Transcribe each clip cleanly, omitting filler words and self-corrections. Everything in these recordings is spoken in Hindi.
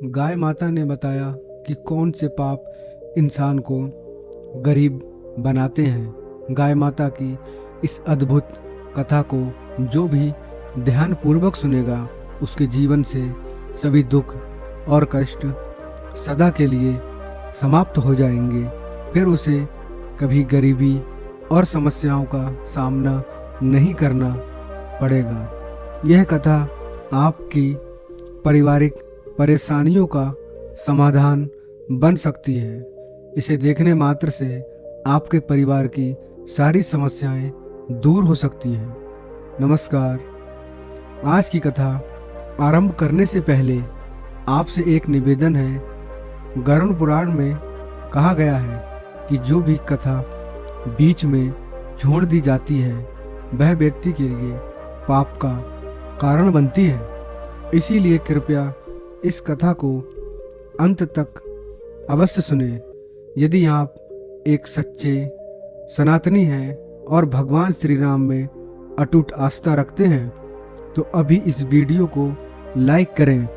गाय माता ने बताया कि कौन से पाप इंसान को गरीब बनाते हैं। गाय माता की इस अद्भुत कथा को जो भी ध्यानपूर्वक सुनेगा उसके जीवन से सभी दुख और कष्ट सदा के लिए समाप्त हो जाएंगे। फिर उसे कभी गरीबी और समस्याओं का सामना नहीं करना पड़ेगा। यह कथा आपकी पारिवारिक परेशानियों का समाधान बन सकती है। इसे देखने मात्र से आपके परिवार की सारी समस्याएं दूर हो सकती हैं। नमस्कार। आज की कथा आरंभ करने से पहले आपसे एक निवेदन है। गरुड़ पुराण में कहा गया है कि जो भी कथा बीच में छोड़ दी जाती है वह व्यक्ति के लिए पाप का कारण बनती है। इसीलिए कृपया इस कथा को अंत तक अवश्य सुने। यदि आप एक सच्चे सनातनी हैं और भगवान श्री राम में अटूट आस्था रखते हैं तो अभी इस वीडियो को लाइक करें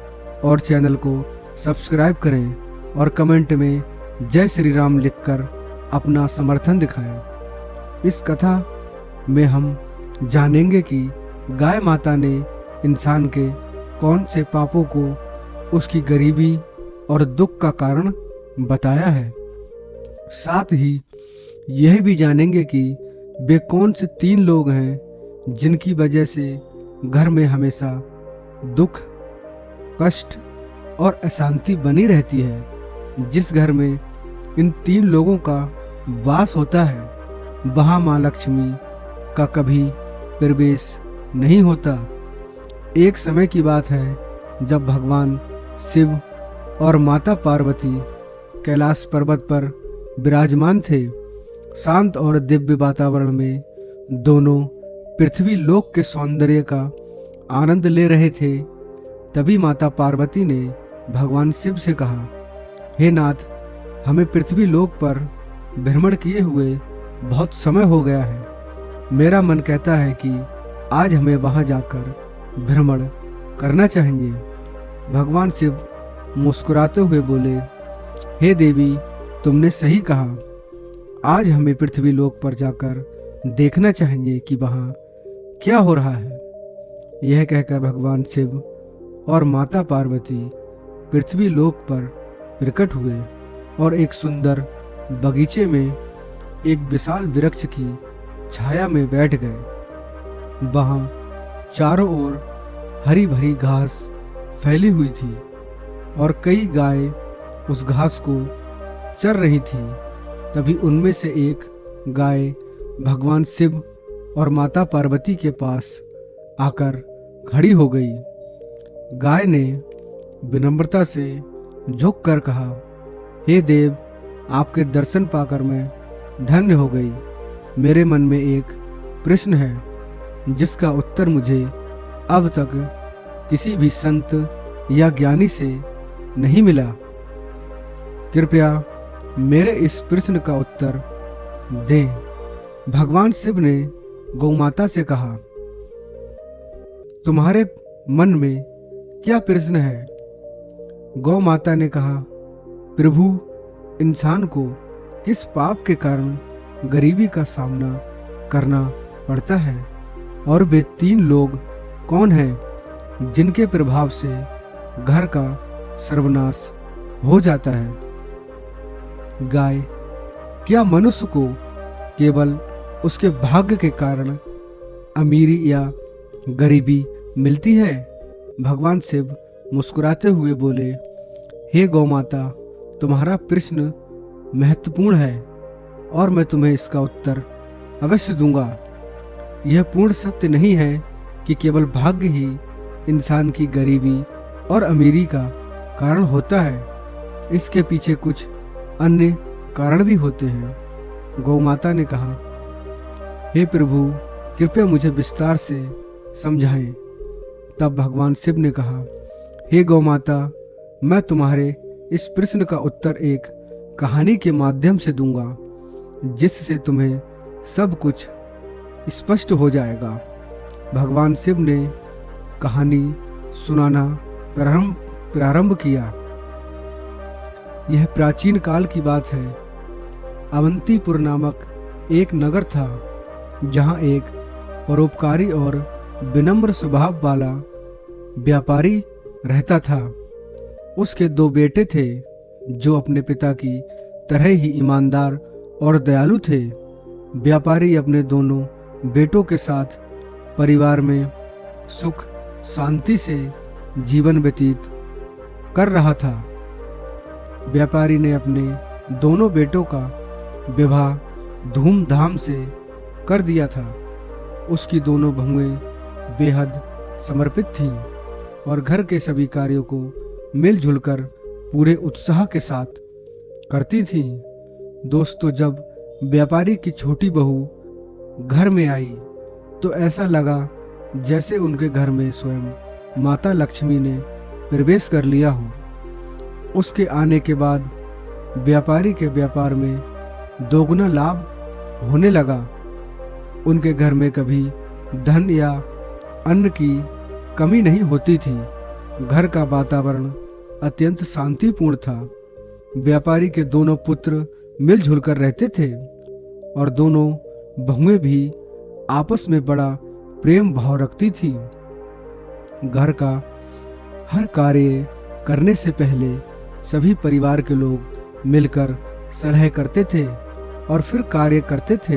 और चैनल को सब्सक्राइब करें और कमेंट में जय श्री राम लिखकर अपना समर्थन दिखाएं। इस कथा में हम जानेंगे कि गाय माता ने इंसान के कौन से पापों को उसकी गरीबी और दुख का कारण बताया है। साथ ही यह भी जानेंगे कि वे कौन से 3 लोग हैं जिनकी वजह से घर में हमेशा दुख, कष्ट और अशांति बनी रहती है। जिस घर में इन 3 लोगों का वास होता है वहाँ माँ लक्ष्मी का कभी प्रवेश नहीं होता। एक समय की बात है जब भगवान शिव और माता पार्वती कैलाश पर्वत पर विराजमान थे। शांत और दिव्य वातावरण में दोनों पृथ्वी लोक के सौंदर्य का आनंद ले रहे थे। तभी माता पार्वती ने भगवान शिव से कहा, हे नाथ, हमें पृथ्वी लोक पर भ्रमण किए हुए बहुत समय हो गया है। मेरा मन कहता है कि आज हमें वहां जाकर भ्रमण करना चाहिए। भगवान शिव मुस्कुराते हुए बोले, हे देवी, तुमने सही कहा। आज हमें पृथ्वी लोक पर जाकर देखना चाहिए कि वहाँ क्या हो रहा है। यह कहकर भगवान शिव और माता पार्वती पृथ्वी लोक पर प्रकट हुए और एक सुंदर बगीचे में एक विशाल वृक्ष की छाया में बैठ गए। वहाँ चारों ओर हरी भरी घास फैली हुई थी और कई गाय उस घास को चर रही थी। तभी उनमें से एक गाय भगवान शिव और माता पार्वती के पास आकर खड़ी हो गई। गाय ने विनम्रता से झुक कर कहा, हे देव, आपके दर्शन पाकर मैं धन्य हो गई। मेरे मन में एक प्रश्न है जिसका उत्तर मुझे अब तक किसी भी संत या ज्ञानी से नहीं मिला। कृपया मेरे इस प्रश्न का उत्तर दें। भगवान शिव ने गौमाता से कहा, तुम्हारे मन में क्या प्रश्न है? गौ माता ने कहा, प्रभु, इंसान को किस पाप के कारण गरीबी का सामना करना पड़ता है और वे 3 लोग कौन हैं जिनके प्रभाव से घर का सर्वनाश हो जाता है? गाय, क्या मनुष्य को केवल उसके भाग्य के कारण अमीरी या गरीबी मिलती है? भगवान शिव मुस्कुराते हुए बोले, हे गौ माता, तुम्हारा प्रश्न महत्वपूर्ण है और मैं तुम्हें इसका उत्तर अवश्य दूंगा। यह पूर्ण सत्य नहीं है कि केवल भाग्य ही इंसान की गरीबी और अमीरी का कारण होता है। इसके पीछे कुछ अन्य कारण भी होते हैं। गौ माता ने कहा, हे प्रभु, कृपया मुझे विस्तार से समझाएं। तब भगवान शिव ने कहा, हे गौ माता, मैं तुम्हारे इस प्रश्न का उत्तर एक कहानी के माध्यम से दूंगा जिससे तुम्हें सब कुछ स्पष्ट हो जाएगा। भगवान शिव ने कहानी सुनाना प्रारंभ किया। यह प्राचीन काल की बात है। अवंतीपुर नामक एक नगर था, जहाँ एक परोपकारी और विनम्र स्वभाव वाला व्यापारी रहता था। उसके 2 बेटे थे, जो अपने पिता की तरह ही ईमानदार और दयालु थे। व्यापारी अपने दोनों बेटों के साथ परिवार में सुख शांति से जीवन व्यतीत कर रहा था। व्यापारी ने अपने दोनों बेटों का विवाह धूमधाम से कर दिया था। उसकी दोनों बहुएं बेहद समर्पित थीं और घर के सभी कार्यों को मिलजुल कर पूरे उत्साह के साथ करती थीं। दोस्तों, जब व्यापारी की छोटी बहू घर में आई तो ऐसा लगा जैसे उनके घर में स्वयं माता लक्ष्मी ने प्रवेश कर लिया हो। उसके आने के बाद व्यापारी के व्यापार में दोगुना लाभ होने लगा। उनके घर में कभी धन या अन्न की कमी नहीं होती थी। घर का वातावरण अत्यंत शांतिपूर्ण था। व्यापारी के दोनों पुत्र मिलजुल कर रहते थे और दोनों बहुएं भी आपस में बड़ा प्रेम भाव रखती थी। घर का हर कार्य करने से पहले सभी परिवार के लोग मिलकर सलाह करते थे और फिर कार्य करते थे।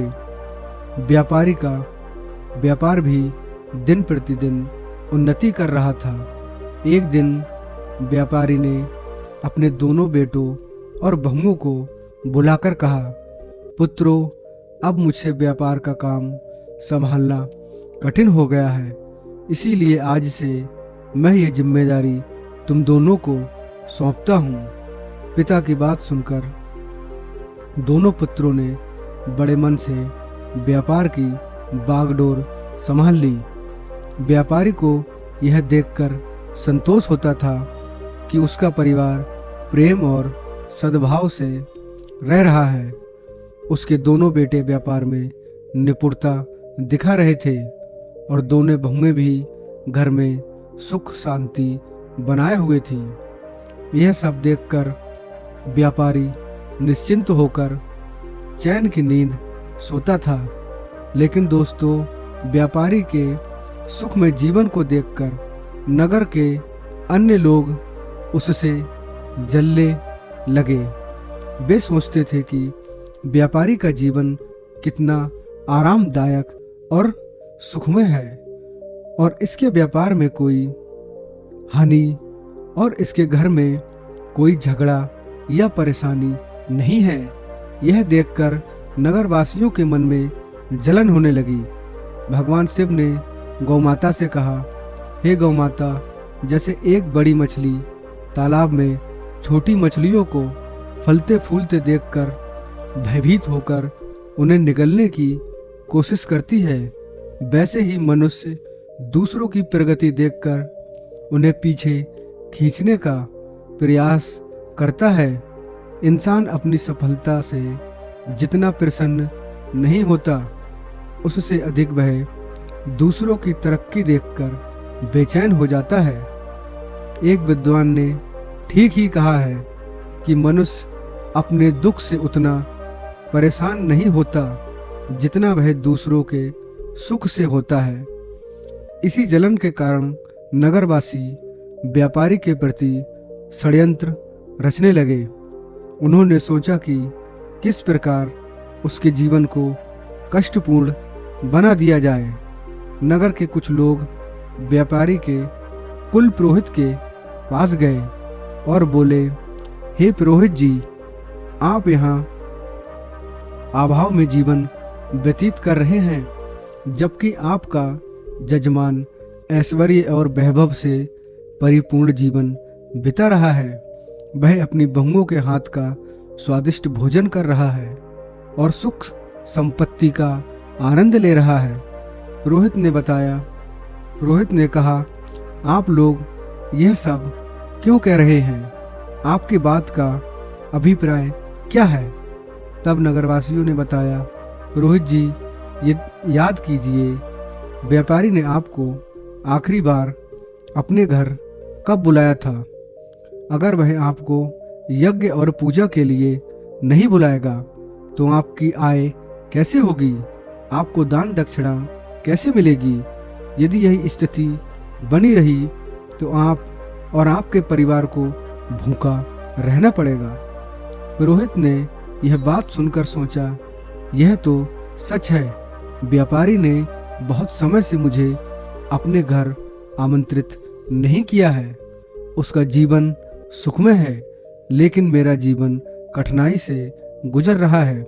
व्यापारी का व्यापार भी दिन प्रतिदिन उन्नति कर रहा था। एक दिन व्यापारी ने अपने दोनों बेटों और बहुओं को बुलाकर कहा, पुत्रों, अब मुझसे व्यापार का काम संभालना कठिन हो गया है, इसीलिए आज से मैं ये जिम्मेदारी तुम दोनों को सौंपता हूँ। पिता की बात सुनकर दोनों पुत्रों ने बड़े मन से व्यापार की बागडोर संभाल ली। व्यापारी को यह देखकर संतोष होता था कि उसका परिवार प्रेम और सद्भाव से रह रहा है। उसके दोनों बेटे व्यापार में निपुणता दिखा रहे थे और दोनों बहुएं भी घर में सुख शांति बनाए हुए थीं। यह सब देखकर व्यापारी निश्चिंत होकर चैन की नींद सोता था। लेकिन दोस्तों, व्यापारी के सुखमय जीवन को देखकर नगर के अन्य लोग उससे जलने लगे। वे सोचते थे कि व्यापारी का जीवन कितना आरामदायक और सुखमय है और इसके व्यापार में कोई हानि और इसके घर में कोई झगड़ा या परेशानी नहीं है। यह देखकर नगरवासियों के मन में जलन होने लगी। भगवान शिव ने गौमाता से कहा, हे गौमाता, जैसे एक बड़ी मछली तालाब में छोटी मछलियों को फलते फूलते देखकर भयभीत होकर उन्हें निगलने की कोशिश करती है, वैसे ही मनुष्य दूसरों की प्रगति देखकर उन्हें पीछे खींचने का प्रयास करता है। इंसान अपनी सफलता से जितना प्रसन्न नहीं होता, उससे अधिक वह दूसरों की तरक्की देखकर बेचैन हो जाता है। एक विद्वान ने ठीक ही कहा है कि मनुष्य अपने दुख से उतना परेशान नहीं होता जितना वह दूसरों के सुख से होता है। इसी जलन के कारण नगरवासी व्यापारी के प्रति षड्यंत्र रचने लगे। उन्होंने सोचा कि किस प्रकार उसके जीवन को कष्टपूर्ण बना दिया जाए। नगर के कुछ लोग व्यापारी के कुल पुरोहित के पास गए और बोले, हे पुरोहित जी, आप यहाँ अभाव में जीवन व्यतीत कर रहे हैं, जबकि आपका जजमान ऐश्वर्य और वैभव से परिपूर्ण जीवन बिता रहा है। वह अपनी बहुओं के हाथ का स्वादिष्ट भोजन कर रहा है और सुख संपत्ति का आनंद ले रहा है। पुरोहित ने कहा, आप लोग यह सब क्यों कह रहे हैं? आपकी बात का अभिप्राय क्या है? तब नगरवासियों ने बताया, पुरोहित जी, ये याद कीजिए, व्यापारी ने आपको आखिरी बार अपने घर कब बुलाया था? अगर वह आपको यज्ञ और पूजा के लिए नहीं बुलाएगा तो आपकी आय कैसे होगी? आपको दान दक्षिणा कैसे मिलेगी? यदि यही स्थिति बनी रही तो आप और आपके परिवार को भूखा रहना पड़ेगा। पुरोहित ने यह बात सुनकर सोचा, यह तो सच है। व्यापारी ने बहुत समय से मुझे अपने घर आमंत्रित नहीं किया है। उसका जीवन सुखमय है, लेकिन मेरा जीवन कठिनाई से गुजर रहा है।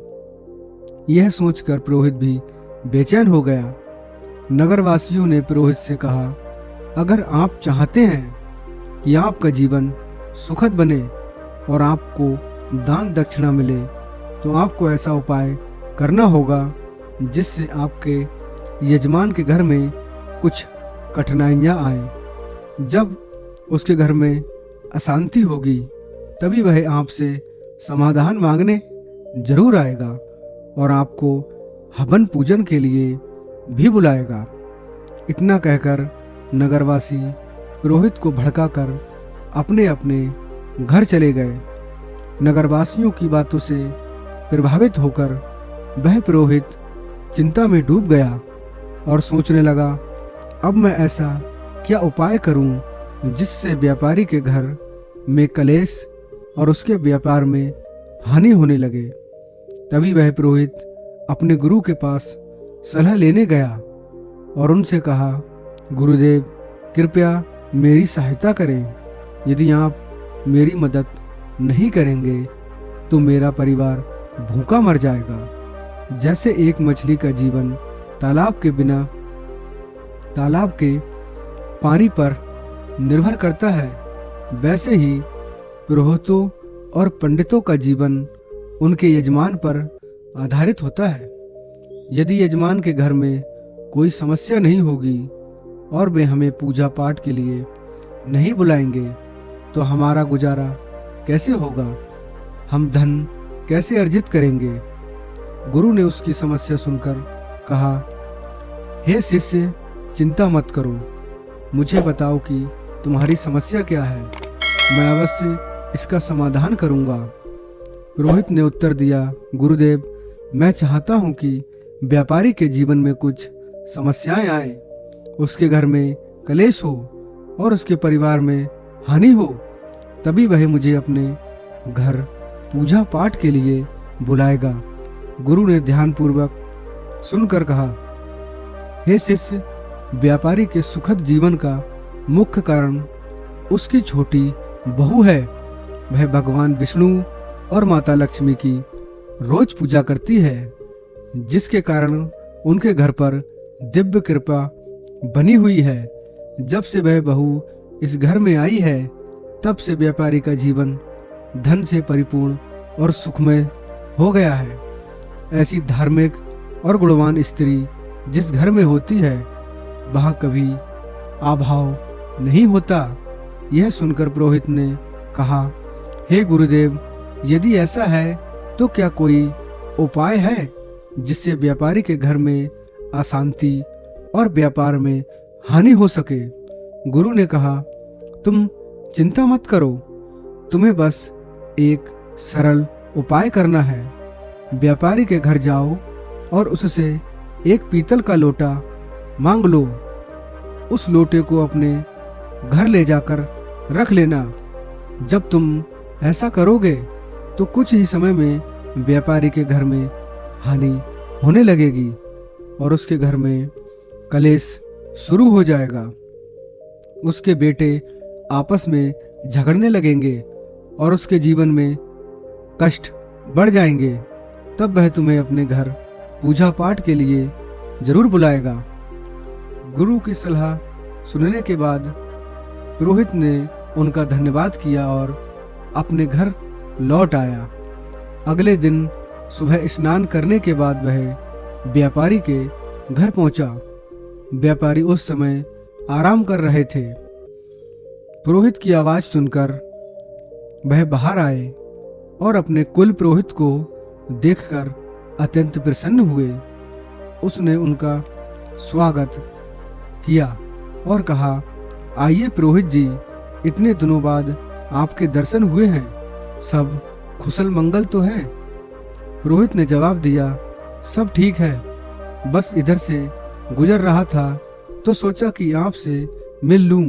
यह सोचकर पुरोहित भी बेचैन हो गया। नगरवासियों ने पुरोहित से कहा, अगर आप चाहते हैं कि आपका जीवन सुखद बने और आपको दान दक्षिणा मिले तो आपको ऐसा उपाय करना होगा जिससे आपके यजमान के घर में कुछ कठिनाइयाँ आए। जब उसके घर में अशांति होगी तभी वह आपसे समाधान मांगने जरूर आएगा और आपको हवन पूजन के लिए भी बुलाएगा। इतना कहकर नगरवासी पुरोहित को भड़काकर अपने अपने घर चले गए। नगरवासियों की बातों से प्रभावित होकर वह पुरोहित चिंता में डूब गया और सोचने लगा, अब मैं ऐसा क्या उपाय करूं जिससे व्यापारी के घर में कलेश और उसके व्यापार में हानि होने लगे। तभी वह पुरोहित अपने गुरु के पास सलाह लेने गया और उनसे कहा, गुरुदेव कृपया मेरी सहायता करें। यदि आप मेरी मदद नहीं करेंगे तो मेरा परिवार भूखा मर जाएगा। जैसे एक मछली का जीवन तालाब के पानी पर निर्भर करता है, वैसे ही पुरोहितों और पंडितों का जीवन उनके यजमान पर आधारित होता है। यदि यजमान के घर में कोई समस्या नहीं होगी और वे हमें पूजा पाठ के लिए नहीं बुलाएंगे तो हमारा गुजारा कैसे होगा? हम धन कैसे अर्जित करेंगे? गुरु ने उसकी समस्या सुनकर कहा, हे शिष्य, चिंता मत करो, मुझे बताओ कि तुम्हारी समस्या क्या है, मैं अवश्य इसका समाधान करूंगा। पुरोहित ने उत्तर दिया, गुरुदेव, मैं चाहता हूं कि व्यापारी के जीवन में कुछ समस्याएं आए, उसके घर में कलेश हो और उसके परिवार में हानि हो, तभी वह मुझे अपने घर पूजा पाठ के लिए बुलाएगा। गुरु ने ध्यानपूर्वक सुनकर कहा, हे शिष्य, व्यापारी के सुखद जीवन का मुख्य कारण उसकी छोटी बहू है। वह भगवान विष्णु और माता लक्ष्मी की रोज पूजा करती है, जिसके कारण उनके घर पर दिव्य कृपा बनी हुई है। जब से वह बहू इस घर में आई है तब से व्यापारी का जीवन धन से परिपूर्ण और सुखमय हो गया है। ऐसी धार्मिक और गुणवान स्त्री जिस घर में होती है वहाँ कभी अभाव नहीं होता। यह सुनकर पुरोहित ने कहा, हे गुरुदेव, यदि ऐसा है तो क्या कोई उपाय है जिससे व्यापारी के घर में अशांति और व्यापार में हानि हो सके? गुरु ने कहा, तुम चिंता मत करो, तुम्हें बस एक सरल उपाय करना है। व्यापारी के घर जाओ और उससे एक पीतल का लोटा मांग लो। उस लोटे को अपने घर ले जाकर रख लेना। जब तुम ऐसा करोगे तो कुछ ही समय में व्यापारी के घर में हानि होने लगेगी और उसके घर में कलेश शुरू हो जाएगा। उसके बेटे आपस में झगड़ने लगेंगे और उसके जीवन में कष्ट बढ़ जाएंगे। तब वह तुम्हें अपने घर पूजा पाठ के लिए जरूर बुलाएगा। गुरु की सलाह सुनने के बाद पुरोहित ने उनका धन्यवाद किया और अपने घर लौट आया। अगले दिन सुबह स्नान करने के बाद वह व्यापारी के घर पहुंचा। व्यापारी उस समय आराम कर रहे थे। पुरोहित की आवाज सुनकर वह बाहर आए और अपने कुल पुरोहित को देखकर अत्यंत प्रसन्न हुए। उसने उनका स्वागत किया और कहा, आइए पुरोहित जी, इतने दिनों बाद आपके दर्शन हुए हैं। सब कुशल मंगल तो है? रोहित ने जवाब दिया, सब ठीक है, बस इधर से गुजर रहा था तो सोचा कि आपसे मिल लूं।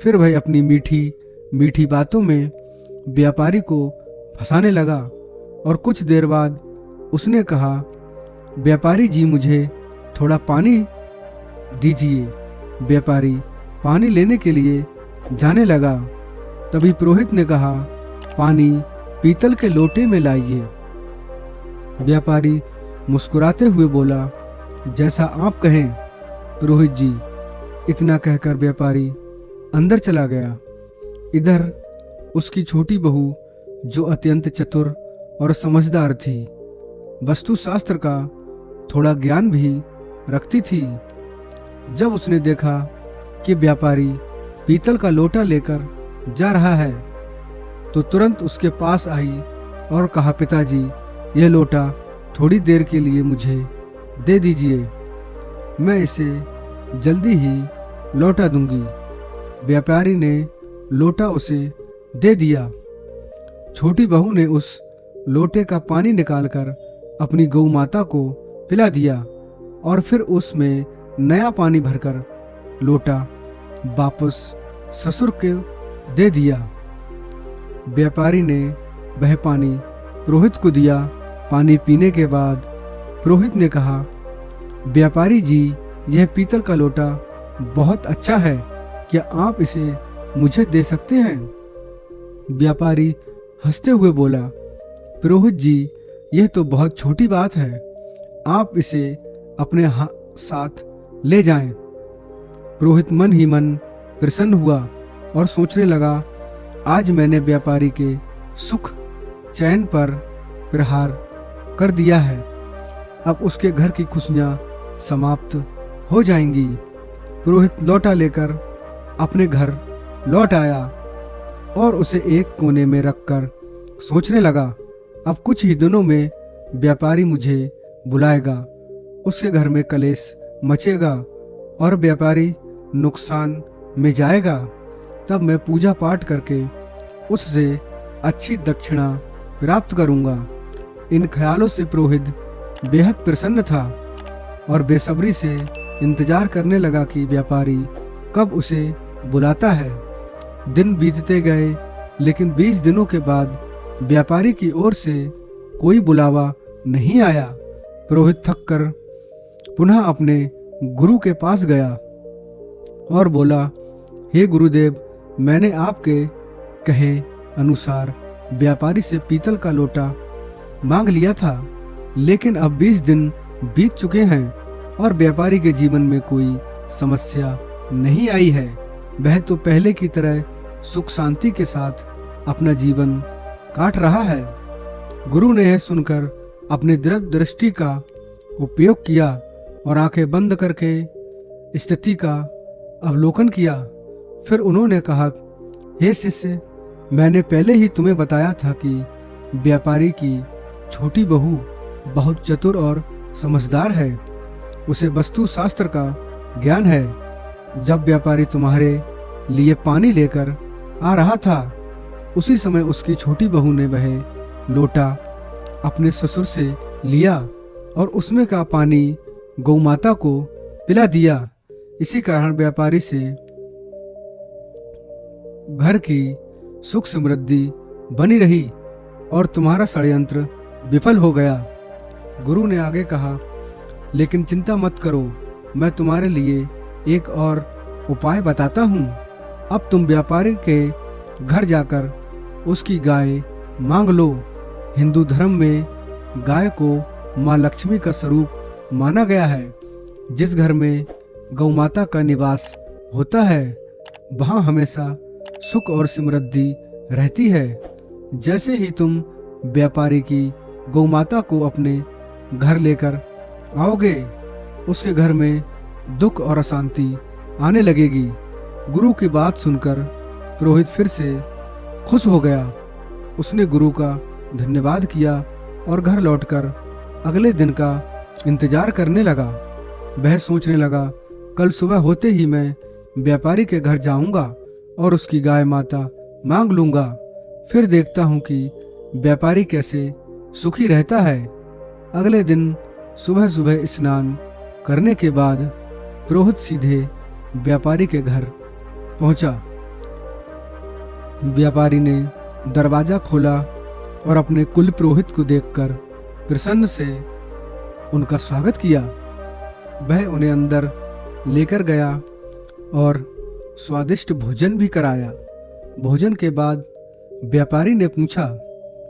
फिर वह अपनी मीठी मीठी बातों में व्यापारी को फंसाने लगा और कुछ देर बाद उसने कहा, व्यापारी जी मुझे थोड़ा पानी दीजिए। व्यापारी पानी लेने के लिए जाने लगा, तभी पुरोहित ने कहा, पानी पीतल के लोटे में लाइए। व्यापारी मुस्कुराते हुए बोला, जैसा आप कहें पुरोहित जी। इतना कहकर व्यापारी अंदर चला गया। इधर उसकी छोटी बहू, जो अत्यंत चतुर और समझदार थी, वास्तुशास्त्र का थोड़ा ज्ञान भी रखती थी, जब उसने देखा कि व्यापारी पीतल का लोटा लेकर जा रहा है तो तुरंत उसके पास आई और कहा, पिताजी यह लोटा थोड़ी देर के लिए मुझे दे दीजिए, मैं इसे जल्दी ही लौटा दूंगी। व्यापारी ने लोटा उसे दे दिया। छोटी बहू ने उस लोटे का पानी निकालकर अपनी गौ माता को पिला दिया और फिर उसमें नया पानी भरकर लोटा वापस ससुर को दे दिया। व्यापारी ने वह पानी पुरोहित को दिया। पानी पीने के बाद पुरोहित ने कहा, व्यापारी जी यह पीतल का लोटा बहुत अच्छा है, क्या आप इसे मुझे दे सकते हैं? व्यापारी हंसते हुए बोला, पुरोहित जी यह तो बहुत छोटी बात है, आप इसे अपने साथ ले जाएं। पुरोहित मन ही मन प्रसन्न हुआ और सोचने लगा, आज मैंने व्यापारी के सुख चैन पर प्रहार कर दिया है, अब उसके घर की खुशियां समाप्त हो जाएंगी। पुरोहित लोटा लेकर अपने घर लौट आया और उसे एक कोने में रखकर सोचने लगा, अब कुछ ही दिनों में व्यापारी मुझे बुलाएगा, उसके घर में कलेश मचेगा और व्यापारी नुकसान में जाएगा, तब मैं पूजा पाठ करके उससे अच्छी दक्षिणा प्राप्त करूंगा। इन ख्यालों से पुरोहित बेहद प्रसन्न था और बेसब्री से इंतजार करने लगा कि व्यापारी कब उसे बुलाता है। दिन बीतते गए, लेकिन 20 दिनों के बाद व्यापारी की ओर से कोई बुलावा नहीं आया। पुरोहित थक कर पुनः अपने गुरु के पास गया और बोला, हे गुरुदेव, मैंने आपके कहे अनुसार व्यापारी से पीतल का लोटा मांग लिया था, लेकिन अब 20 दिन बीत चुके हैं और व्यापारी के जीवन में कोई समस्या नहीं आई है। वह तो पहले की तरह सुख शांति के साथ अपना जीवन काट रहा है। गुरु ने यह सुनकर अपनी दृढ़ दृष्टि का उपयोग किया और आंखें बंद करके स्थिति का अवलोकन किया। फिर उन्होंने कहा, हे शिष्य, मैंने पहले ही तुम्हें बताया था कि व्यापारी की छोटी बहू बहुत चतुर और समझदार है, उसे वास्तु शास्त्र का ज्ञान है। जब व्यापारी तुम्हारे लिए पानी लेकर आ रहा था, उसी समय उसकी छोटी बहू ने वह लोटा अपने ससुर से लिया और उसमें का पानी गौ माता को पिला दिया। इसी कारण व्यापारी से घर की सुख समृद्धि बनी रही और तुम्हारा षड्यंत्र विफल हो गया। गुरु ने आगे कहा, लेकिन चिंता मत करो, मैं तुम्हारे लिए एक और उपाय बताता हूँ। अब तुम व्यापारी के घर जाकर उसकी गाय मांग लो। हिंदू धर्म में गाय को माँ लक्ष्मी का स्वरूप माना गया है। जिस घर में गौ माता का निवास होता है, वहाँ हमेशा सुख और समृद्धि रहती है। जैसे ही तुम व्यापारी की गौ माता को अपने घर लेकर आओगे, उसके घर में दुख और अशांति आने लगेगी। गुरु की बात सुनकर पुरोहित फिर से खुश हो गया। उसने गुरु का धन्यवाद किया और घर लौटकर अगले दिन का इंतजार करने लगा। वह सोचने लगा, कल सुबह होते ही मैं व्यापारी के घर जाऊंगा और उसकी गाय माता मांग लूंगा, फिर देखता हूँ कि व्यापारी कैसे सुखी रहता है। अगले दिन सुबह सुबह स्नान करने के बाद पुरोहित सीधे व्यापारी के घर पहुंचा। व्यापारी ने दरवाजा खोला और अपने कुल पुरोहित को देखकर प्रसन्न से उनका स्वागत किया। वह उन्हें अंदर लेकर गया और स्वादिष्ट भोजन भी कराया। भोजन के बाद व्यापारी ने पूछा,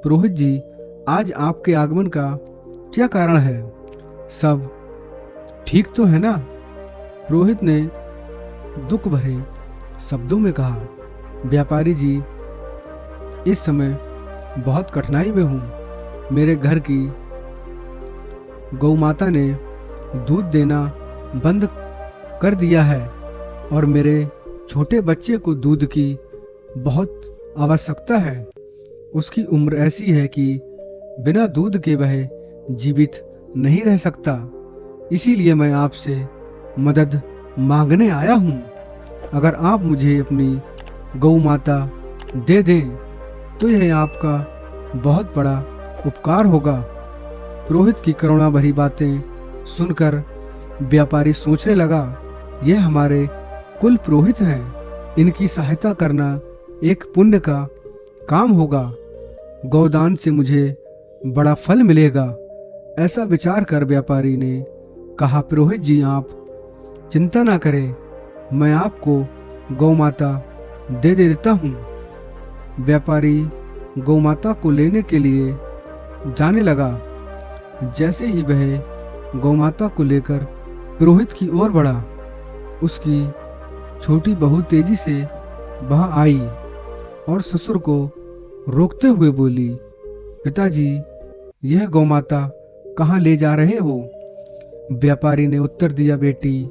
पुरोहित जी, आज आपके आगमन का क्या कारण है? सब ठीक तो है ना? पुरोहित ने दुख भरे शब्दों में कहा, व्यापारी जी, इस समय बहुत कठिनाई में हूँ। मेरे घर की गौ माता ने दूध देना बंद कर दिया है और मेरे छोटे बच्चे को दूध की बहुत आवश्यकता है। उसकी उम्र ऐसी है कि बिना दूध के वह जीवित नहीं रह सकता। इसीलिए मैं आपसे मदद मांगने आया हूँ। अगर आप मुझे अपनी गौ माता दे दें तो यह आपका बहुत बड़ा उपकार होगा। पुरोहित की करुणा भरी बातें सुनकर व्यापारी सोचने लगा, यह हमारे कुल पुरोहित हैं, इनकी सहायता करना एक पुण्य का काम होगा। गौदान से मुझे बड़ा फल मिलेगा। ऐसा विचार कर व्यापारी ने कहा, पुरोहित जी, आप चिंता ना करें, मैं आपको गौ माता दे देता हूँ। व्यापारी गौ माता को लेने के लिए जाने लगा। जैसे ही वह गौ माता को लेकर पुरोहित की ओर बढ़ा, उसकी छोटी बहू तेजी से वहां आई और ससुर को रोकते हुए बोली, पिताजी, यह गौ माता कहाँ ले जा रहे हो? व्यापारी ने उत्तर दिया, बेटी,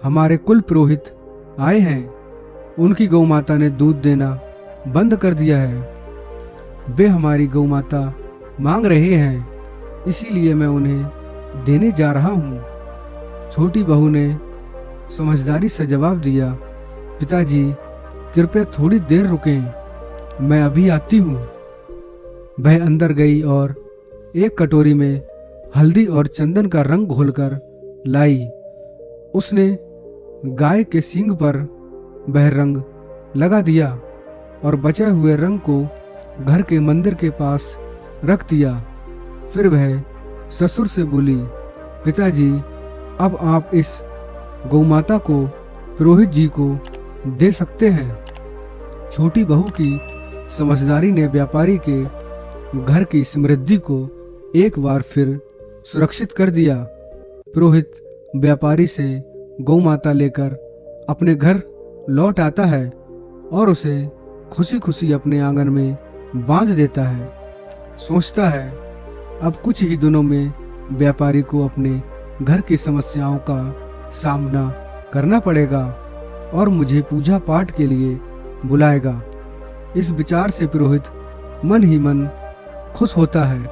हमारे कुल पुरोहित आए हैं। उनकी गौ माता ने दूध देना बंद कर दिया है। वे हमारी गौ माता मांग रहे हैं, इसीलिए मैं उन्हें देने जा रहा हूँ। छोटी बहू ने समझदारी से जवाब दिया, पिताजी, कृपया थोड़ी देर रुकें, मैं अभी आती हूँ। वह अंदर गई और एक कटोरी में हल्दी और चंदन का रंग घोलकर लाई। उसने गाय के सींग पर वह रंग लगा दिया और बचे हुए रंग को घर के मंदिर के पास रख दिया। फिर वह ससुर से बोली, पिताजी, अब आप इस गौमाता को पुरोहित जी को दे सकते हैं। छोटी बहू की समझदारी ने व्यापारी के घर की समृद्धि को एक बार फिर सुरक्षित कर दिया। पुरोहित व्यापारी से गौ माता लेकर अपने घर लौट आता है और उसे खुशी खुशी अपने आंगन में बांध देता है। सोचता है अब कुछ ही दिनों में व्यापारी को अपने घर की समस्याओं का सामना करना पड़ेगा और मुझे पूजा पाठ के लिए बुलाएगा। इस विचार से पुरोहित मन ही मन खुश होता है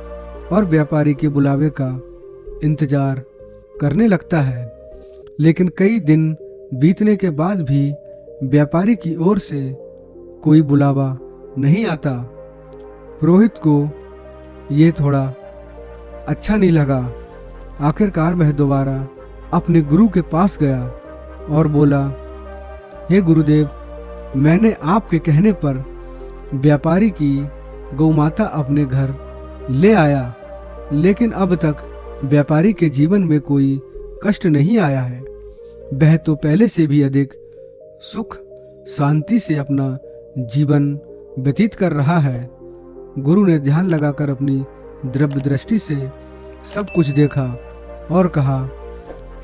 और व्यापारी के बुलावे का इंतजार करने लगता है। लेकिन कई दिन बीतने के बाद भी व्यापारी की ओर से कोई बुलावा नहीं आता। पुरोहित को ये थोड़ा अच्छा नहीं लगा। आखिरकार वह दोबारा अपने गुरु के पास गया और बोला, हे गुरुदेव, मैंने आपके कहने पर व्यापारी की गौमाता अपने घर ले आया, लेकिन अब तक व्यापारी के जीवन में कोई कष्ट नहीं आया है। वह तो पहले से भी अधिक सुख शांति से अपना जीवन व्यतीत कर रहा है। गुरु ने ध्यान लगाकर अपनी द्रव्य दृष्टि से सब कुछ देखा और कहा,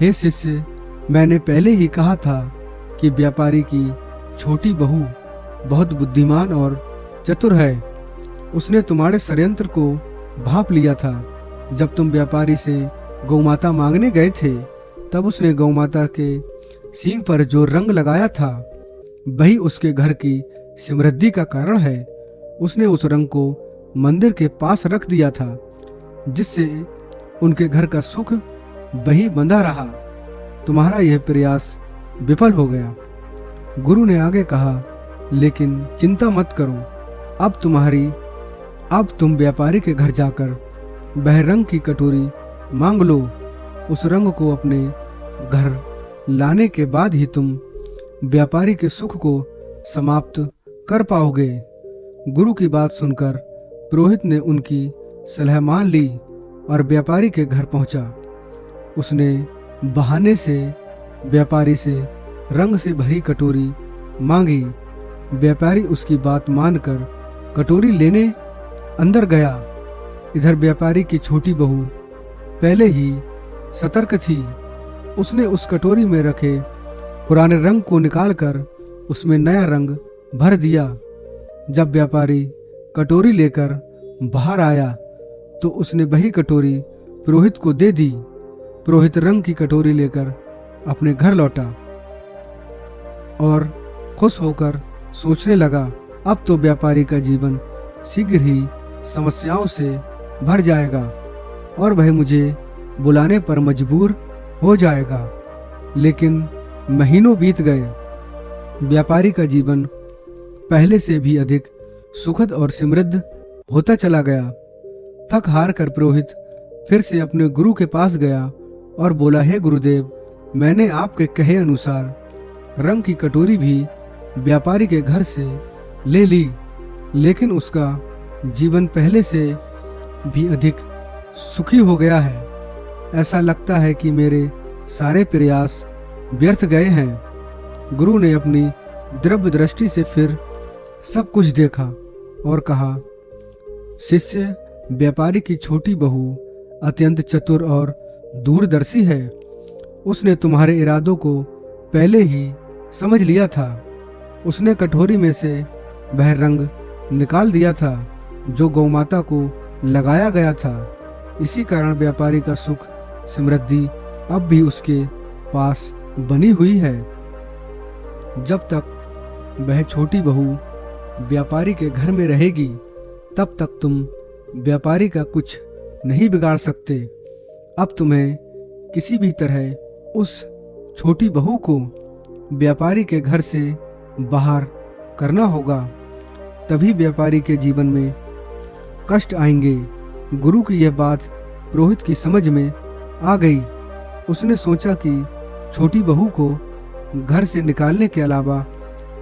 हे शिष्य, मैंने पहले ही कहा था कि व्यापारी की छोटी बहू बहुत बुद्धिमान और चतुर है। उसने तुम्हारे षड्यंत्र को भांप लिया था। जब तुम व्यापारी से गौमाता मांगने गए थे, तब उसने गौमाता के सींग पर जो रंग लगाया था वही उसके घर की समृद्धि का कारण है। उसने उस रंग को मंदिर के पास रख दिया था, जिससे उनके घर का सुख वहीं बंधा रहा। तुम्हारा यह प्रयास विफल हो गया। गुरु ने आगे कहा, लेकिन चिंता मत करो, अब तुम व्यापारी के घर जाकर वह रंग की कटोरी मांग लो। उस रंग को अपने घर लाने के बाद ही तुम व्यापारी के सुख को समाप्त कर पाओगे। गुरु की बात सुनकर पुरोहित ने उनकी सलाह मान ली और व्यापारी के घर पहुंचा। उसने बहाने से व्यापारी से रंग से भरी कटोरी मांगी। व्यापारी उसकी बात मानकर कटोरी लेने अंदर गया। इधर व्यापारी की छोटी बहू पहले ही सतर्क थी। उसने उस कटोरी में रखे पुराने रंग को निकालकर उसमें नया रंग भर दिया। जब व्यापारी कटोरी लेकर बाहर आया तो उसने वही कटोरी पुरोहित को दे दी। पुरोहित रंग की कटोरी लेकर अपने घर लौटा और खुश होकर सोचने लगा, अब तो व्यापारी का जीवन शीघ्र ही समस्याओं से भर जाएगा और वह मुझे बुलाने पर मजबूर हो जाएगा। लेकिन महीनों बीत गए। व्यापारी का जीवन पहले से भी अधिक सुखद और समृद्ध होता चला गया। थक हार कर पुरोहित फिर से अपने गुरु के पास गया और बोला, हे गुरुदेव, मैंने आपके कहे अनुसार रंग की कटोरी भी व्यापारी के घर से ले ली, लेकिन उसका जीवन पहले से भी अधिक सुखी हो गया है। ऐसा लगता है कि मेरे सारे प्रयास व्यर्थ गए हैं। गुरु ने अपनी दिव्य दृष्टि से फिर सब कुछ देखा और कहा, शिष्य, व्यापारी की छोटी बहू अत्यंत चतुर और दूरदर्शी है। उसने तुम्हारे इरादों को पहले ही समझ लिया था। उसने कटोरी में से वह रंग निकाल दिया था जो गौमाता को लगाया गया था। इसी कारण व्यापारी का सुख समृद्धि अब भी उसके पास बनी हुई है। जब तक वह छोटी बहू व्यापारी के घर में रहेगी तब तक तुम व्यापारी का कुछ नहीं बिगाड़ सकते। अब तुम्हें किसी भी तरह उस छोटी बहू को व्यापारी के घर से बाहर करना होगा, तभी व्यापारी के जीवन में कष्ट आएंगे। गुरु की यह बात पुरोहित की समझ में आ गई। उसने सोचा कि छोटी बहू को घर से निकालने के अलावा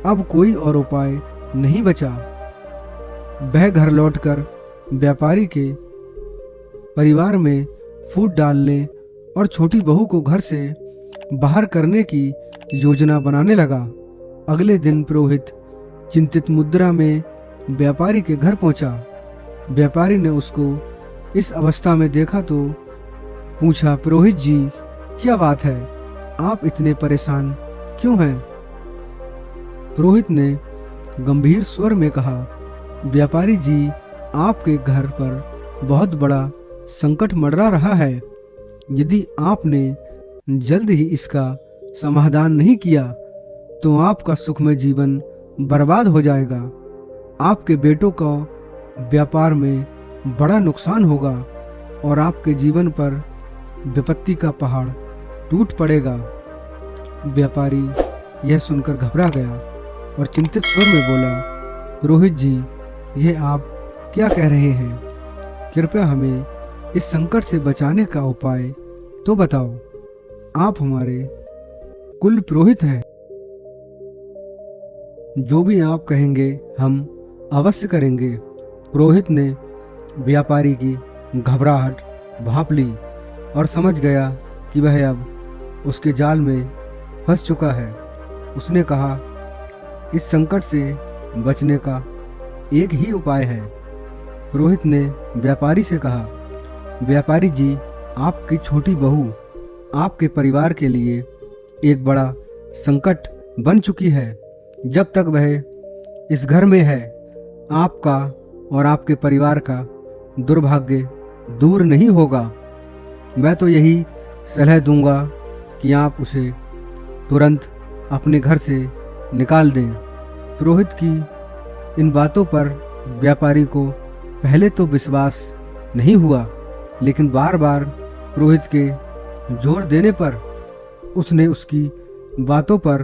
अब कोई और उपाय नहीं बचा। वह घर लौटकर व्यापारी के परिवार में फूट डालने और छोटी बहू को घर से बाहर करने की योजना बनाने लगा। अगले दिन पुरोहित चिंतित मुद्रा में व्यापारी के घर पहुंचा। व्यापारी ने उसको इस अवस्था में देखा तो पूछा, पुरोहित जी, क्या बात है? आप इतने परेशान क्यों हैं? पुरोहित ने गंभीर स्वर में कहा, व्यापारी जी, आपके घर पर बहुत बड़ा संकट मंडरा रहा है। यदि आपने जल्द ही इसका समाधान नहीं किया तो आपका सुखमय जीवन बर्बाद हो जाएगा। आपके बेटों का व्यापार में बड़ा नुकसान होगा और आपके जीवन पर विपत्ति का पहाड़ टूट पड़ेगा। व्यापारी यह सुनकर घबरा गया और चिंतित स्वर में बोला, पुरोहित जी, यह आप क्या कह रहे हैं? कृपया हमें इस संकट से बचाने का उपाय तो बताओ। आप हमारे कुल पुरोहित हैं। जो भी आप कहेंगे हम अवश्य करेंगे। पुरोहित ने व्यापारी की घबराहट भांप ली और समझ गया कि वह अब उसके जाल में फंस चुका है। उसने कहा, इस संकट से बचने का एक ही उपाय है। पुरोहित ने व्यापारी से कहा, व्यापारी जी, आपकी छोटी बहू आपके परिवार के लिए एक बड़ा संकट बन चुकी है। जब तक वह इस घर में है, आपका और आपके परिवार का दुर्भाग्य दूर नहीं होगा। मैं तो यही सलाह दूंगा कि आप उसे तुरंत अपने घर से निकाल दें। पुरोहित की इन बातों पर व्यापारी को पहले तो विश्वास नहीं हुआ, लेकिन बार बार पुरोहित के जोर देने पर उसने उसकी बातों पर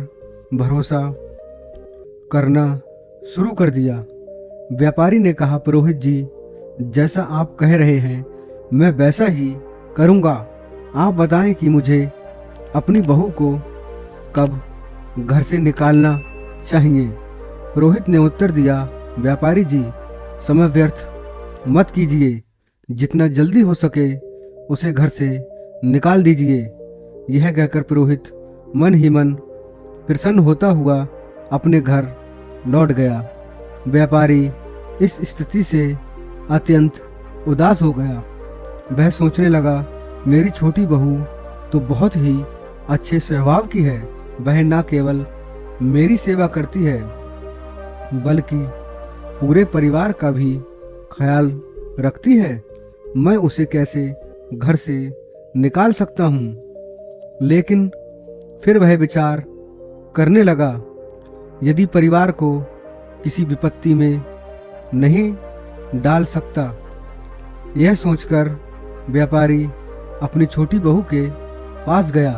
भरोसा करना शुरू कर दिया। व्यापारी ने कहा, पुरोहित जी, जैसा आप कह रहे हैं मैं वैसा ही करूँगा। आप बताएं कि मुझे अपनी बहू को कब घर से निकालना चाहिए। पुरोहित ने उत्तर दिया, व्यापारी जी, समय व्यर्थ मत कीजिए, जितना जल्दी हो सके उसे घर से निकाल दीजिए। यह कहकर पुरोहित मन ही मन प्रसन्न होता हुआ अपने घर लौट गया। व्यापारी इस स्थिति से अत्यंत उदास हो गया। वह सोचने लगा, मेरी छोटी बहू तो बहुत ही अच्छे स्वभाव की है। वह न केवल मेरी सेवा करती है बल्कि पूरे परिवार का भी ख्याल रखती है। मैं उसे कैसे घर से निकाल सकता हूँ। लेकिन फिर वह विचार करने लगा, यदि परिवार को किसी विपत्ति में नहीं डाल सकता। यह सोचकर व्यापारी अपनी छोटी बहू के पास गया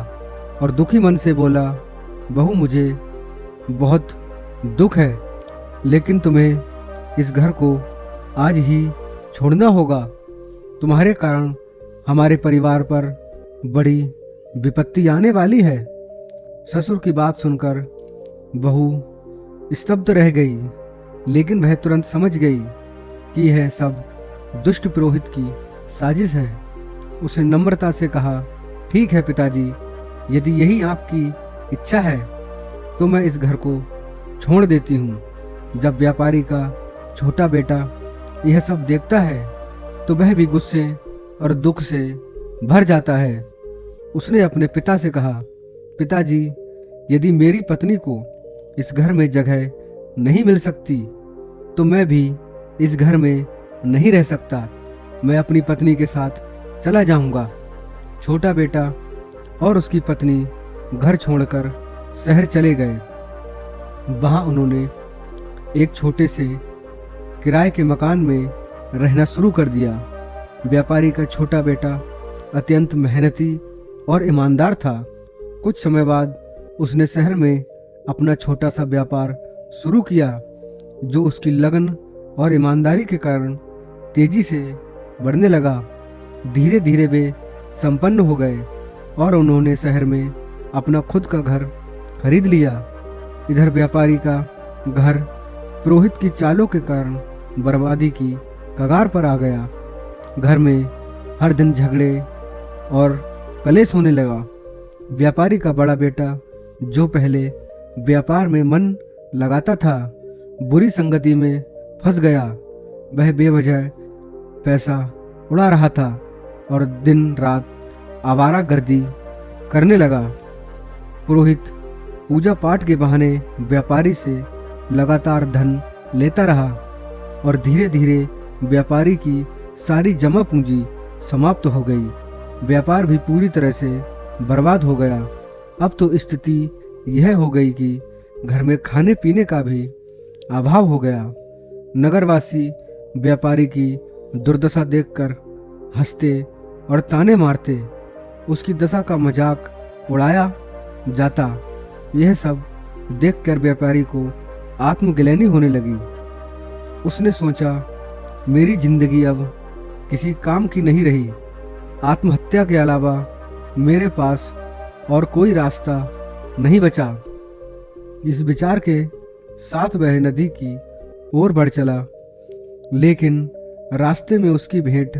और दुखी मन से बोला, बहू, मुझे बहुत दुख है, लेकिन तुम्हें इस घर को आज ही छोड़ना होगा। तुम्हारे कारण हमारे परिवार पर बड़ी विपत्ति आने वाली है। ससुर की बात सुनकर बहू स्तब्ध रह गई, लेकिन वह तुरंत समझ गई कि यह सब दुष्ट पुरोहित की साजिश है। उसने नम्रता से कहा, ठीक है पिताजी, यदि यही आपकी इच्छा है तो मैं इस घर को छोड़ देती हूँ। जब व्यापारी का छोटा बेटा यह सब देखता है तो वह भी गुस्से और दुख से भर जाता है। उसने अपने पिता से कहा, पिताजी, यदि मेरी पत्नी को इस घर में जगह नहीं मिल सकती तो मैं भी इस घर में नहीं रह सकता। मैं अपनी पत्नी के साथ चला जाऊंगा। छोटा बेटा और उसकी पत्नी घर छोड़कर शहर चले गए। वहां उन्होंने एक छोटे से किराए के मकान में रहना शुरू कर दिया। व्यापारी का छोटा बेटा अत्यंत मेहनती और ईमानदार था। कुछ समय बाद उसने शहर में अपना छोटा सा व्यापार शुरू किया, जो उसकी लगन और ईमानदारी के कारण तेजी से बढ़ने लगा। धीरे धीरे वे संपन्न हो गए और उन्होंने शहर में अपना खुद का घर खरीद लिया। इधर व्यापारी का घर पुरोहित की चालों के कारण बर्बादी की कगार पर आ गया। घर में हर दिन झगड़े और कलेश होने लगा। व्यापारी का बड़ा बेटा, जो पहले व्यापार में मन लगाता था, बुरी संगति में फंस गया। वह बेवजह पैसा उड़ा रहा था और दिन रात आवारागर्दी करने लगा। पुरोहित पूजा पाठ के बहाने व्यापारी से लगातार धन लेता रहा और धीरे धीरे व्यापारी की सारी जमा पूंजी समाप्त हो गई। व्यापार भी पूरी तरह से बर्बाद हो गया। अब तो स्थिति यह हो गई कि घर में खाने पीने का भी अभाव हो गया। नगरवासी व्यापारी की दुर्दशा देखकर हंसते और ताने मारते। उसकी दशा का मजाक उड़ाया जाता। यह सब देखकर व्यापारी को आत्मग्लानि होने लगी। उसने सोचा, मेरी जिंदगी अब किसी काम की नहीं रही। आत्महत्या के अलावा मेरे पास और कोई रास्ता नहीं बचा। इस विचार के साथ वह नदी की ओर बढ़ चला, लेकिन रास्ते में उसकी भेंट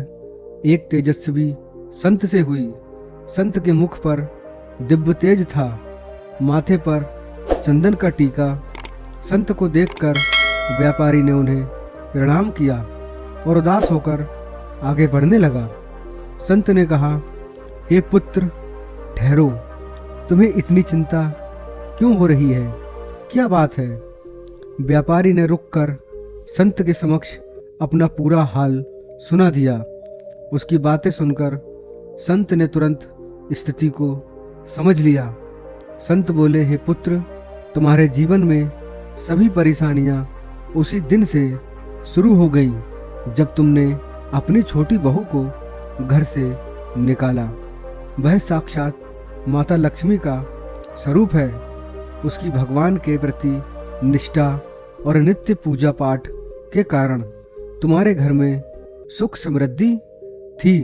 एक तेजस्वी संत से हुई। संत के मुख पर दिव्य तेज था, माथे पर चंदन का टीका। संत को देखकर व्यापारी ने उन्हें प्रणाम किया और उदास होकर आगे बढ़ने लगा। संत ने कहा, हे पुत्र, ठहरो, तुम्हें इतनी चिंता क्यों हो रही है? क्या बात है? व्यापारी ने रुककर संत के समक्ष अपना पूरा हाल सुना दिया। उसकी बातें सुनकर संत ने तुरंत स्थिति को समझ लिया। संत बोले, हे पुत्र, तुम्हारे जीवन में सभी परेशानियां उसी दिन से शुरू हो गई जब तुमने अपनी छोटी बहू को घर से निकाला। वह साक्षात माता लक्ष्मी का स्वरूप है। उसकी भगवान के प्रति निष्ठा और नित्य पूजा पाठ के कारण तुम्हारे घर में सुख समृद्धि थी।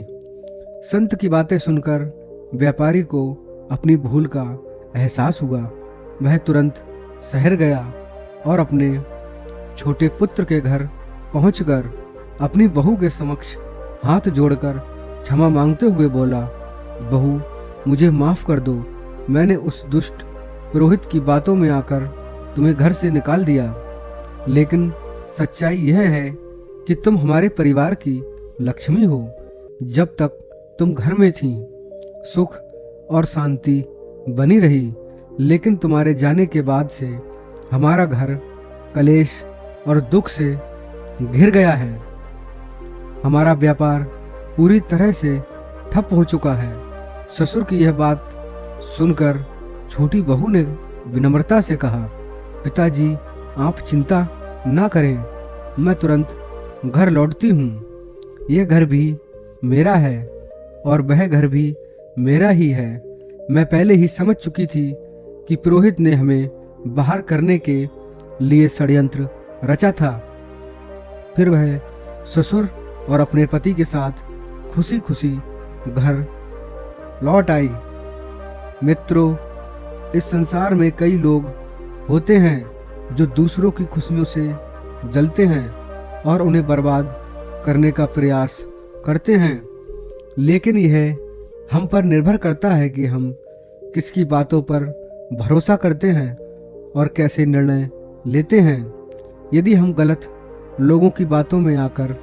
संत की बातें सुनकर व्यापारी को अपनी भूल का एहसास हुआ। वह तुरंत शहर गया और अपने छोटे पुत्र के घर पहुंचकर अपनी बहू के समक्ष हाथ जोड़कर क्षमा मांगते हुए बोला, बहू, मुझे माफ कर दो। मैंने उस दुष्ट पुरोहित की बातों में आकर तुम्हें घर से निकाल दिया, लेकिन सच्चाई यह है कि तुम हमारे परिवार की लक्ष्मी हो। जब तक तुम घर में थी सुख और शांति बनी रही, लेकिन तुम्हारे जाने के बाद से हमारा घर कलेश और दुख से घिर गया है। हमारा व्यापार पूरी तरह से ठप हो चुका है। ससुर की यह बात सुनकर छोटी बहू ने विनम्रता से कहा, पिताजी, आप चिंता ना करें, मैं तुरंत घर लौटती हूँ। यह घर भी मेरा है और वह घर भी मेरा ही है। मैं पहले ही समझ चुकी थी कि पुरोहित ने हमें बाहर करने के लिए षड्यंत्र रचा था। फिर वह ससुर और अपने पति के साथ खुशी खुशी घर लौट आई। मित्रों, इस संसार में कई लोग होते हैं जो दूसरों की खुशियों से जलते हैं और उन्हें बर्बाद करने का प्रयास करते हैं, लेकिन यह हम पर निर्भर करता है कि हम किसकी बातों पर भरोसा करते हैं और कैसे निर्णय लेते हैं। यदि हम गलत लोगों की बातों में आकर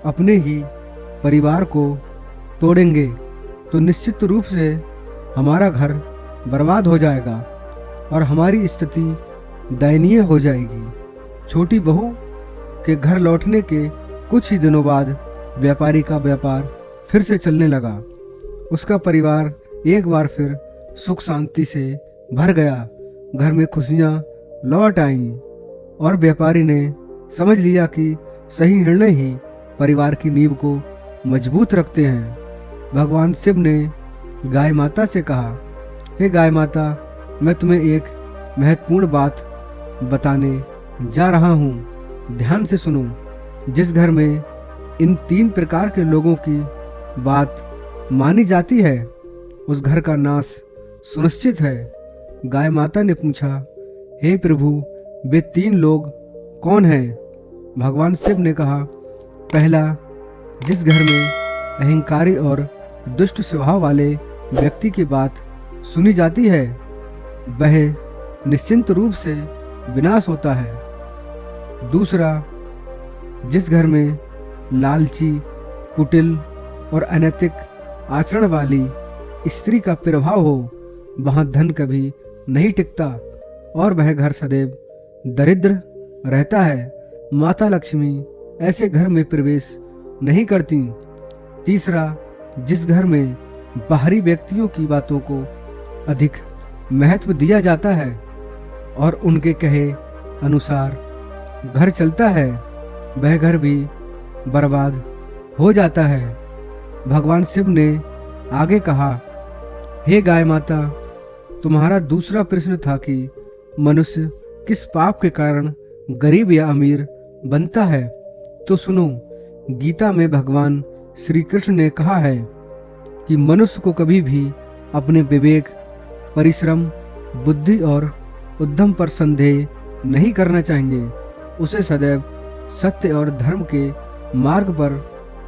अपने ही परिवार को तोड़ेंगे तो निश्चित रूप से हमारा घर बर्बाद हो जाएगा और हमारी स्थिति दयनीय हो जाएगी। छोटी बहू के घर लौटने के कुछ ही दिनों बाद व्यापारी का व्यापार फिर से चलने लगा। उसका परिवार एक बार फिर सुख शांति से भर गया। घर में खुशियां लौट आईं और व्यापारी ने समझ लिया कि सही निर्णय ही परिवार की नींव को मजबूत रखते हैं। भगवान शिव ने गाय माता से कहा, हे गाय माता, मैं तुम्हें एक महत्वपूर्ण बात बताने जा रहा हूँ, ध्यान से सुनो। जिस घर में इन 3 प्रकार के लोगों की बात मानी जाती है उस घर का नाश सुनिश्चित है। गाय माता ने पूछा, हे प्रभु, वे 3 लोग कौन हैं? भगवान शिव ने कहा, पहला, जिस घर में अहंकारी और दुष्ट स्वभाव वाले व्यक्ति की बात सुनी जाती है वह निश्चिंत रूप से विनाश होता है। दूसरा, जिस घर में लालची, कुटिल और अनैतिक आचरण वाली स्त्री का प्रभाव हो वहाँ धन कभी नहीं टिकता और वह घर सदैव दरिद्र रहता है। माता लक्ष्मी ऐसे घर में प्रवेश नहीं करती। तीसरा, जिस घर में बाहरी व्यक्तियों की बातों को अधिक महत्व दिया जाता है और उनके कहे अनुसार घर चलता है वह घर भी बर्बाद हो जाता है। भगवान शिव ने आगे कहा, हे गाय माता, तुम्हारा दूसरा प्रश्न था कि मनुष्य किस पाप के कारण गरीब या अमीर बनता है। तो सुनो, गीता में भगवान श्री कृष्ण ने कहा है कि मनुष्य को कभी भी अपने विवेक, परिश्रम, बुद्धि और उद्यम पर संदेह नहीं करना चाहिए। उसे सदैव सत्य और धर्म के मार्ग पर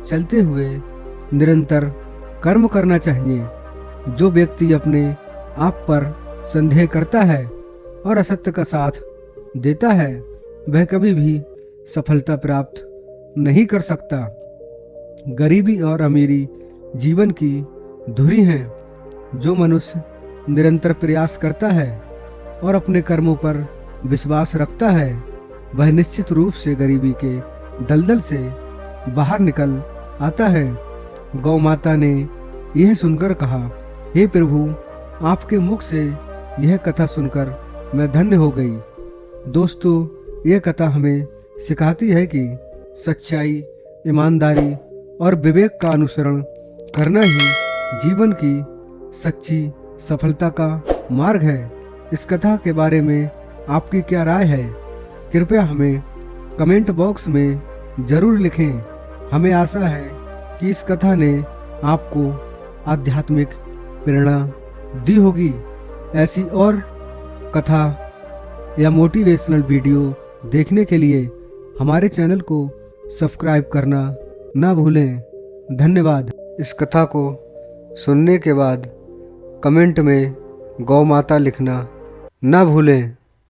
चलते हुए निरंतर कर्म करना चाहिए। जो व्यक्ति अपने आप पर संदेह करता है और असत्य का साथ देता है वह कभी भी सफलता प्राप्त नहीं कर सकता। गरीबी और अमीरी जीवन की धुरी हैं। जो मनुष्य निरंतर प्रयास करता है और अपने कर्मों पर विश्वास रखता है वह निश्चित रूप से गरीबी के दलदल से बाहर निकल आता है। गौ माता ने यह सुनकर कहा, हे प्रभु, आपके मुख से यह कथा सुनकर मैं धन्य हो गई। दोस्तों, यह कथा हमें सिखाती है कि सच्चाई, ईमानदारी और विवेक का अनुसरण करना ही जीवन की सच्ची सफलता का मार्ग है। इस कथा के बारे में आपकी क्या राय है? कृपया हमें कमेंट बॉक्स में ज़रूर लिखें। हमें आशा है कि इस कथा ने आपको आध्यात्मिक प्रेरणा दी होगी। ऐसी और कथा या मोटिवेशनल वीडियो देखने के लिए हमारे चैनल को सब्सक्राइब करना ना भूलें। धन्यवाद। इस कथा को सुनने के बाद कमेंट में गौ माता लिखना ना भूलें।